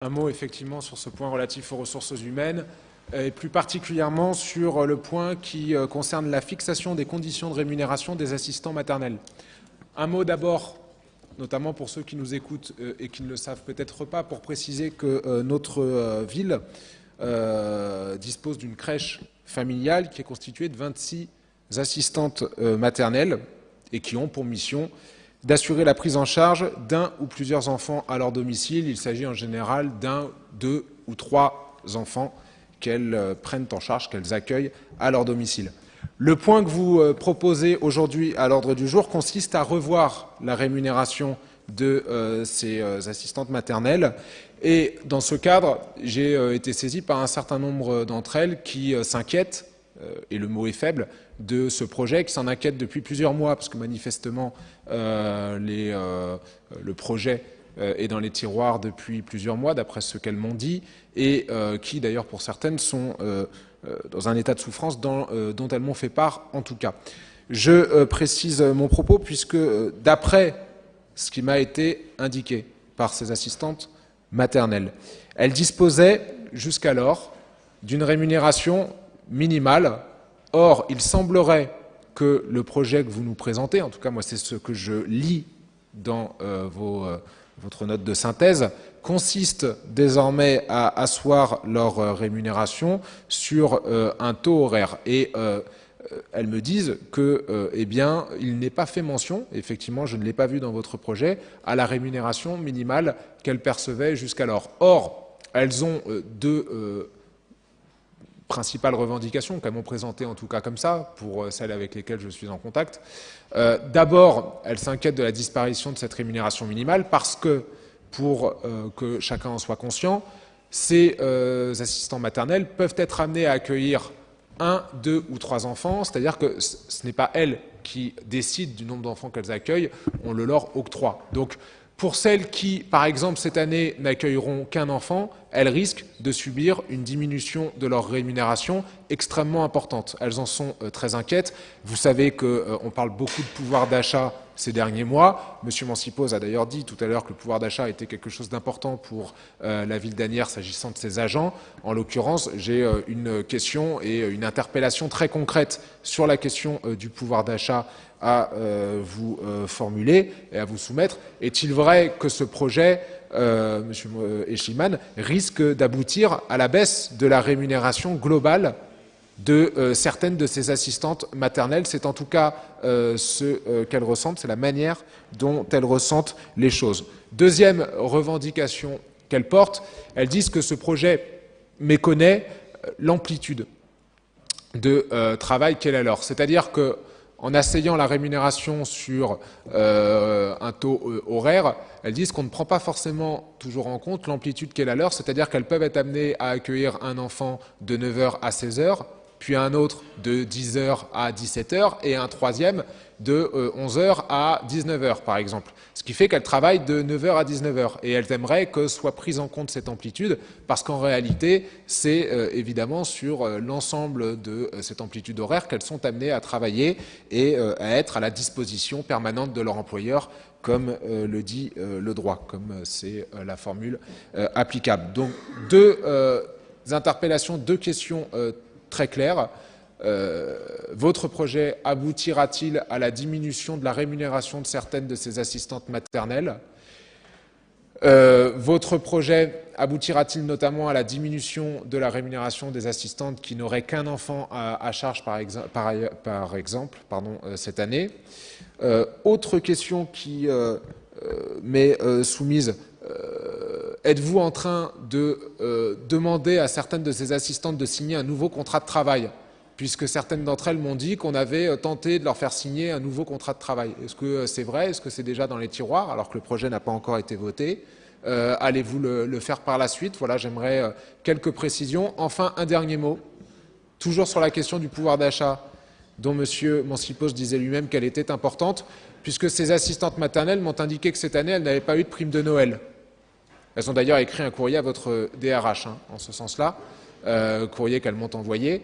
Un mot effectivement sur ce point relatif aux ressources humaines et plus particulièrement sur le point qui concerne la fixation des conditions de rémunération des assistants maternels. Un mot d'abord, notamment pour ceux qui nous écoutent et qui ne le savent peut-être pas, pour préciser que notre ville dispose d'une crèche familiale qui est constituée de 26 assistantes maternelles et qui ont pour mission d'assurer la prise en charge d'un ou plusieurs enfants à leur domicile. Il s'agit en général d'un, deux ou trois enfants qu'elles prennent en charge, qu'elles accueillent à leur domicile. Le point que vous proposez aujourd'hui à l'ordre du jour consiste à revoir la rémunération de ces assistantes maternelles. Et dans ce cadre, j'ai été saisi par un certain nombre d'entre elles qui s'inquiètent, et le mot est faible, de ce projet, qui s'en inquiète depuis plusieurs mois, parce que manifestement, le projet est dans les tiroirs depuis plusieurs mois, d'après ce qu'elles m'ont dit, et qui, d'ailleurs, pour certaines, sont dans un état de souffrance dont elles m'ont fait part, en tout cas. Je précise mon propos, puisque, d'après ce qui m'a été indiqué par ces assistantes maternelles, elles disposaient, jusqu'alors, d'une rémunération minimale. Or, il semblerait que le projet que vous nous présentez, en tout cas moi c'est ce que je lis dans votre note de synthèse, consiste désormais à asseoir leur rémunération sur un taux horaire. Et elles me disent que, eh bien, il n'est pas fait mention, effectivement je ne l'ai pas vu dans votre projet, à la rémunération minimale qu'elles percevaient jusqu'alors. Or, elles ont deux principales revendications qu'elles m'ont présentées en tout cas comme ça, pour celles avec lesquelles je suis en contact. D'abord, elles s'inquiètent de la disparition de cette rémunération minimale parce que, pour que chacun en soit conscient, ces assistants maternels peuvent être amenés à accueillir 1, 2 ou 3 enfants, c'est-à-dire que ce n'est pas elles qui décident du nombre d'enfants qu'elles accueillent, on le leur octroie. Donc, pour celles qui, par exemple, cette année n'accueilleront qu'un enfant, elles risquent de subir une diminution de leur rémunération extrêmement importante. Elles en sont très inquiètes. Vous savez qu'on parle beaucoup de pouvoir d'achat ces derniers mois. Monsieur Mancipose a d'ailleurs dit tout à l'heure que le pouvoir d'achat était quelque chose d'important pour la ville d'Asnières s'agissant de ses agents. En l'occurrence, j'ai une question et une interpellation très concrète sur la question du pouvoir d'achat à vous formuler et à vous soumettre. Est-il vrai que ce projet, Monsieur Aeschlimann, risque d'aboutir à la baisse de la rémunération globale de certaines de ces assistantes maternelles? C'est en tout cas ce qu'elles ressentent, c'est la manière dont elles ressentent les choses. Deuxième revendication qu'elles portent, elles disent que ce projet méconnaît l'amplitude de travail qu'elle a alors. C'est-à-dire que en asseyant la rémunération sur un taux horaire, elles disent qu'on ne prend pas forcément toujours en compte l'amplitude qu'est la leur, c'est-à-dire qu'elles peuvent être amenées à accueillir un enfant de 9h à 16h, puis un autre de 10h à 17h, et un troisième de 11h à 19h, par exemple. Ce qui fait qu'elles travaillent de 9h à 19h. Et elles aimeraient que soit prise en compte cette amplitude, parce qu'en réalité, c'est évidemment sur l'ensemble de cette amplitude horaire qu'elles sont amenées à travailler et à être à la disposition permanente de leur employeur, comme le dit le droit, comme c'est la formule applicable. Donc, deux interpellations, deux questions très claires. Votre projet aboutira-t-il à la diminution de la rémunération de certaines de ces assistantes maternelles? Votre projet aboutira-t-il notamment à la diminution de la rémunération des assistantes qui n'auraient qu'un enfant à charge, par exemple, cette année? Autre question qui m'est soumise. Êtes-vous en train de demander à certaines de ces assistantes de signer un nouveau contrat de travail, puisque certaines d'entre elles m'ont dit qu'on avait tenté de leur faire signer un nouveau contrat de travail? Est-ce que c'est vrai? Est-ce que c'est déjà dans les tiroirs, alors que le projet n'a pas encore été voté? Allez-vous le faire par la suite? Voilà, j'aimerais quelques précisions. Enfin, un dernier mot, toujours sur la question du pouvoir d'achat, dont M. Mancipose disait lui-même qu'elle était importante, puisque ces assistantes maternelles m'ont indiqué que cette année, elles n'avaient pas eu de prime de Noël. Elles ont d'ailleurs écrit un courrier à votre DRH, en ce sens-là, courrier qu'elles m'ont envoyé.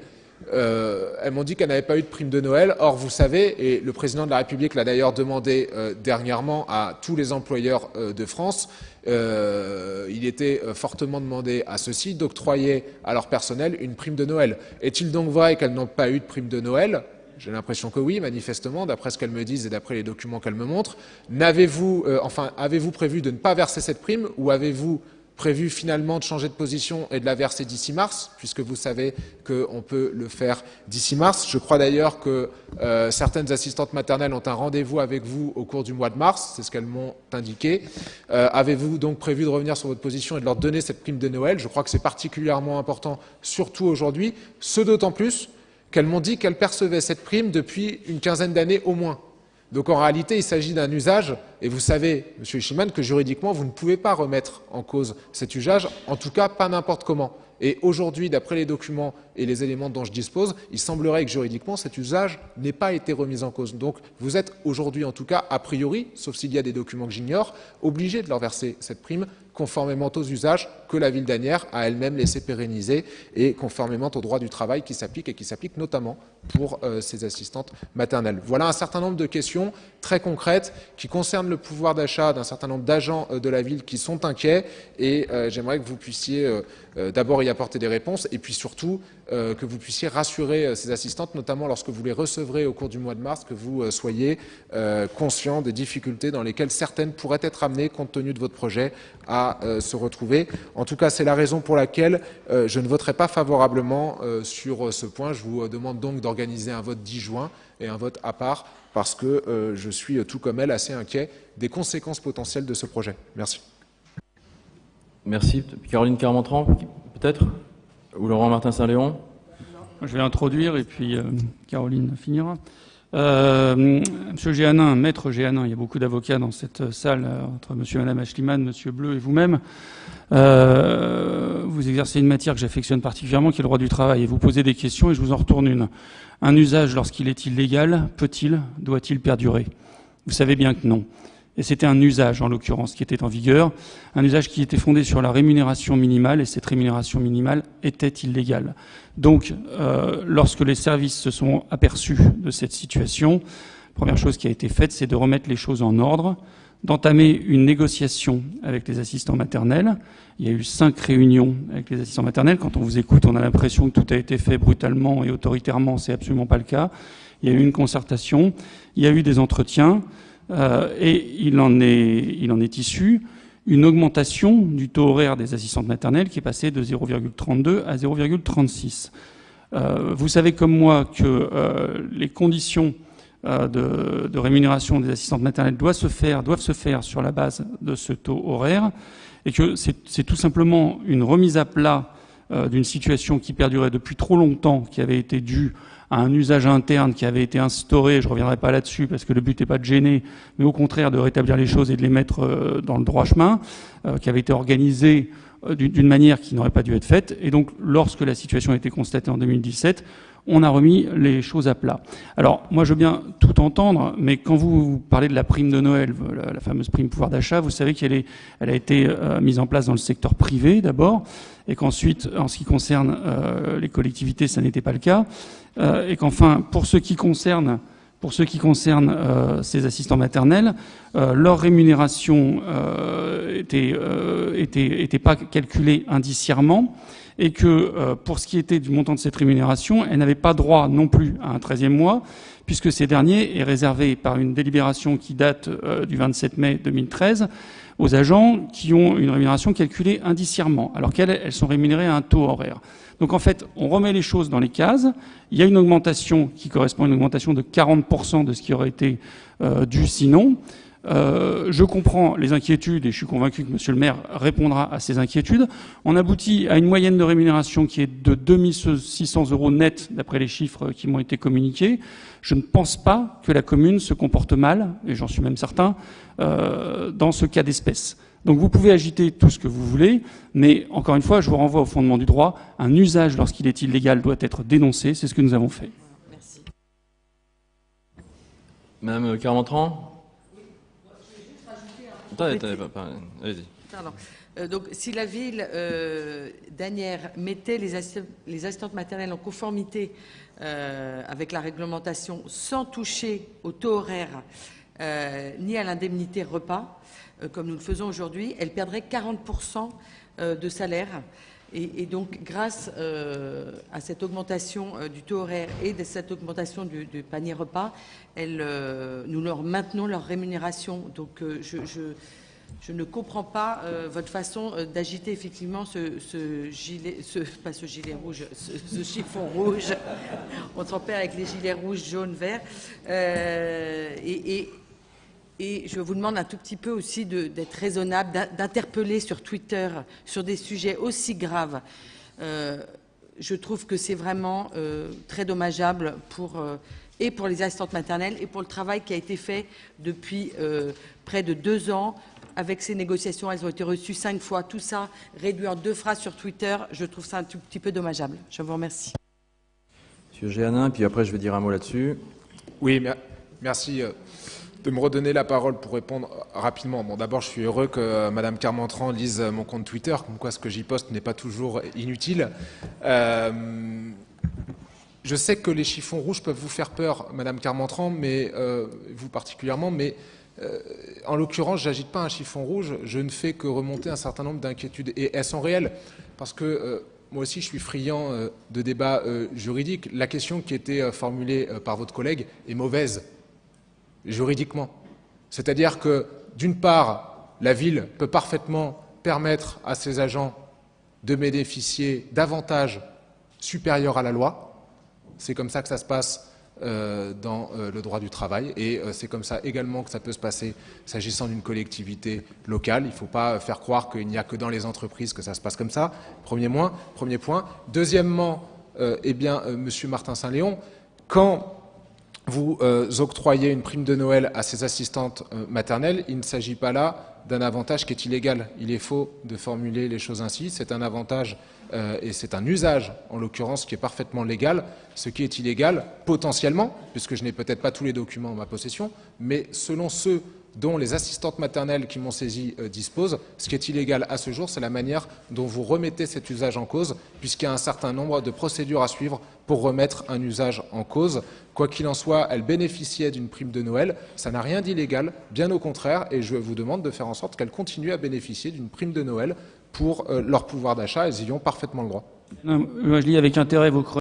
Elles m'ont dit qu'elles n'avaient pas eu de prime de Noël. Or, vous savez, et le président de la République l'a d'ailleurs demandé dernièrement à tous les employeurs de France, il était fortement demandé à ceux-ci d'octroyer à leur personnel une prime de Noël. Est-il donc vrai qu'elles n'ont pas eu de prime de Noël ? J'ai l'impression que oui, manifestement, d'après ce qu'elles me disent et d'après les documents qu'elles me montrent. Avez-vous prévu de ne pas verser cette prime ou avez-vous prévu finalement de changer de position et de la verser d'ici mars, puisque vous savez qu'on peut le faire d'ici mars. Je crois d'ailleurs que certaines assistantes maternelles ont un rendez-vous avec vous au cours du mois de mars, c'est ce qu'elles m'ont indiqué. Avez-vous donc prévu de revenir sur votre position et de leur donner cette prime de Noël? Je crois que c'est particulièrement important, surtout aujourd'hui, ce d'autant plus qu'elles m'ont dit qu'elles percevaient cette prime depuis une quinzaine d'années au moins. Donc en réalité, il s'agit d'un usage, et vous savez, M. Ishiman, que juridiquement, vous ne pouvez pas remettre en cause cet usage, en tout cas pas n'importe comment. Et aujourd'hui, d'après les documents et les éléments dont je dispose, il semblerait que juridiquement, cet usage n'ait pas été remis en cause. Donc vous êtes aujourd'hui, en tout cas, a priori, sauf s'il y a des documents que j'ignore, obligé de leur verser cette prime conformément aux usages que la ville d'Asnières a elle-même laissé pérenniser et conformément au droit du travail qui s'applique et qui s'applique notamment pour ces assistantes maternelles. Voilà un certain nombre de questions très concrètes qui concernent le pouvoir d'achat d'un certain nombre d'agents de la ville qui sont inquiets et j'aimerais que vous puissiez d'abord y apporter des réponses et puis surtout que vous puissiez rassurer ces assistantes, notamment lorsque vous les recevrez au cours du mois de mars, que vous soyez conscients des difficultés dans lesquelles certaines pourraient être amenées, compte tenu de votre projet, à se retrouver. En tout cas, c'est la raison pour laquelle je ne voterai pas favorablement sur ce point. Je vous demande donc d'organiser un vote 10 juin et un vote à part, parce que je suis, tout comme elle, assez inquiet des conséquences potentielles de ce projet. Merci. Merci. Caroline Carmentran, peut-être? Ou Laurent Martin-Saint-Léon? Je vais introduire et puis Caroline finira. Monsieur Géanin, maître Géanin, il y a beaucoup d'avocats dans cette salle, entre monsieur et madame Ashliman, monsieur Bleu et vous-même. Vous exercez une matière que j'affectionne particulièrement, qui est le droit du travail, et vous posez des questions, et je vous en retourne une. Un usage, lorsqu'il est illégal, peut-il, doit-il perdurer? Vous savez bien que non. Et c'était un usage, en l'occurrence, qui était en vigueur, un usage qui était fondé sur la rémunération minimale, et cette rémunération minimale était illégale. Donc, lorsque les services se sont aperçus de cette situation, la première chose qui a été faite, c'est de remettre les choses en ordre, d'entamer une négociation avec les assistants maternels. Il y a eu 5 réunions avec les assistants maternels. Quand on vous écoute, on a l'impression que tout a été fait brutalement et autoritairement. C'est absolument pas le cas. Il y a eu une concertation, il y a eu des entretiens, et il en est issu une augmentation du taux horaire des assistantes maternelles qui est passé de 0,32 à 0,36. Vous savez comme moi que les conditions de rémunération des assistantes maternelles doivent se faire sur la base de ce taux horaire et que c'est tout simplement une remise à plat d'une situation qui perdurait depuis trop longtemps, qui avait été due à un usage interne qui avait été instauré, je ne reviendrai pas là-dessus parce que le but n'est pas de gêner, mais au contraire de rétablir les choses et de les mettre dans le droit chemin, qui avait été organisé d'une manière qui n'aurait pas dû être faite. Et donc, lorsque la situation a été constatée en 2017, on a remis les choses à plat. Alors, moi, je veux bien tout entendre, mais quand vous parlez de la prime de Noël, la fameuse prime pouvoir d'achat, vous savez qu'elle a été mise en place dans le secteur privé, d'abord, et qu'ensuite, en ce qui concerne les collectivités, ça n'était pas le cas, et qu'enfin, pour ce qui concerne ces assistants maternels, leur rémunération était pas calculée indiciairement, et que pour ce qui était du montant de cette rémunération, elle n'avait pas droit non plus à un 13e mois, puisque ces derniers est réservé par une délibération qui date du 27 mai 2013 aux agents qui ont une rémunération calculée indiciairement, alors qu'elles sont rémunérées à un taux horaire. Donc en fait, on remet les choses dans les cases, il y a une augmentation qui correspond à une augmentation de 40% de ce qui aurait été dû sinon. Je comprends les inquiétudes et je suis convaincu que monsieur le maire répondra à ces inquiétudes. On aboutit à une moyenne de rémunération qui est de 2600 € net d'après les chiffres qui m'ont été communiqués. Je ne pense pas que la commune se comporte mal, et j'en suis même certain, dans ce cas d'espèce. Donc vous pouvez agiter tout ce que vous voulez, mais encore une fois, je vous renvoie au fondement du droit. Un usage, lorsqu'il est illégal, doit être dénoncé. C'est ce que nous avons fait. Merci. Madame Carmentran. Allez-y. Pardon. Donc, si la ville d'Asnières mettait les assistantes maternelles en conformité avec la réglementation sans toucher au taux horaire ni à l'indemnité repas, comme nous le faisons aujourd'hui, elles perdraient 40% de salaire. Et donc, grâce à cette augmentation du taux horaire et de cette augmentation du panier repas, nous leur maintenons leur rémunération. Donc, je ne comprends pas votre façon d'agiter effectivement ce chiffon rouge. On s'en perd avec les gilets rouges, jaunes, verts. Et je vous demande un tout petit peu aussi d'être raisonnable, d'interpeller sur Twitter sur des sujets aussi graves. Je trouve que c'est vraiment très dommageable pour les assistantes maternelles et pour le travail qui a été fait depuis près de 2 ans. Avec ces négociations, elles ont été reçues 5 fois. Tout ça réduit en 2 phrases sur Twitter. Je trouve ça un tout petit peu dommageable. Je vous remercie. Monsieur Géanin, puis après je vais dire un mot là-dessus. Oui, merci de me redonner la parole pour répondre rapidement. Bon, d'abord, je suis heureux que Madame Carmentran lise mon compte Twitter, comme quoi ce que j'y poste n'est pas toujours inutile. Je sais que les chiffons rouges peuvent vous faire peur, Madame Carmentran, mais vous particulièrement, mais en l'occurrence, j'agite pas un chiffon rouge, je ne fais que remonter un certain nombre d'inquiétudes. Et elles sont réelles, parce que moi aussi, je suis friand de débats juridiques. La question qui était formulée par votre collègue est mauvaise, juridiquement. C'est-à-dire que, d'une part, la ville peut parfaitement permettre à ses agents de bénéficier d'avantages supérieurs à la loi. C'est comme ça que ça se passe dans le droit du travail et c'est comme ça également que ça peut se passer s'agissant d'une collectivité locale. Il ne faut pas faire croire qu'il n'y a que dans les entreprises que ça se passe comme ça. Premier point. Deuxièmement, Monsieur Martin Saint-Léon, quand vous octroyez une prime de Noël à ces assistantes maternelles, il ne s'agit pas là d'un avantage qui est illégal. Il est faux de formuler les choses ainsi. C'est un avantage et c'est un usage, en l'occurrence, qui est parfaitement légal. Ce qui est illégal, potentiellement, puisque je n'ai peut-être pas tous les documents en ma possession, mais selon ceux dont les assistantes maternelles qui m'ont saisi disposent, ce qui est illégal à ce jour, c'est la manière dont vous remettez cet usage en cause, puisqu'il y a un certain nombre de procédures à suivre pour remettre un usage en cause. Quoi qu'il en soit, elles bénéficiaient d'une prime de Noël. Ça n'a rien d'illégal, bien au contraire, et je vous demande de faire en sorte qu'elles continuent à bénéficier d'une prime de Noël pour leur pouvoir d'achat. Elles y ont parfaitement le droit. Non, moi, je lis avec intérêt vos chroniques.